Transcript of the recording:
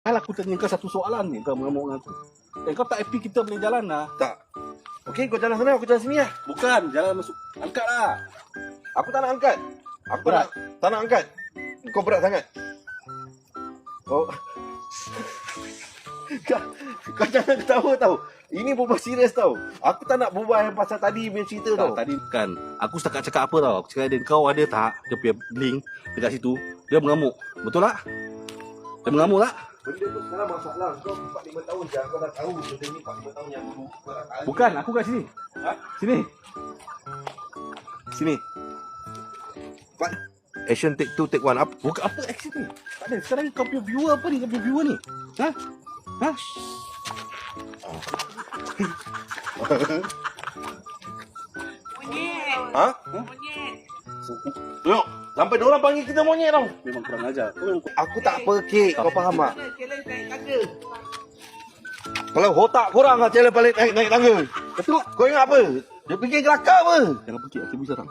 Aku tanya kau satu soalan ni, kau mengamuk dengan aku. Kau tak happy kita boleh jalan lah? Tak. Okey, kau jalan sana, aku jalan sini lah. Bukan, jalan masuk. Angkat lah. Aku tak nak angkat. Aku Berat. tak nak angkat. Kau berat sangat. Oh. Kau jangan ketawa tau. Ini berubah serius tau. Aku tak nak berubah yang pasal tadi punya cerita tau. Tadi kan, aku setakat cakap apa tau. Aku cakap dia, kau ada tak dia punya link dekat situ? Dia mengamuk. Betul tak? Dia mengamuk tak? Benda tu sekarang masalah. Kau 4-5 tahun je. Kau dah tahu benda ni 4-5 tahun yang dulu. Kau dah tahu. Bukan, aku kat sini. Ha? Sini. Sini. Action take 2, take 1. Apa? Bukan apa action ni? Tak ada. Sekarang kau punya viewer apa ni? Kau punya viewer ni? Ha? Ha? Monyet. Ha? Monyet. Tengok. Sampai diorang panggil kita monyet tau. Memang kurang ajar. Aku tak apa, kek. Kau faham tak? Challenge naik tangga. Kalau otak korang lah challenge balik naik tangga. Betul. Kau ingat apa? Dia fikir kelakar apa? Jangan pergi. Aku bisa tak?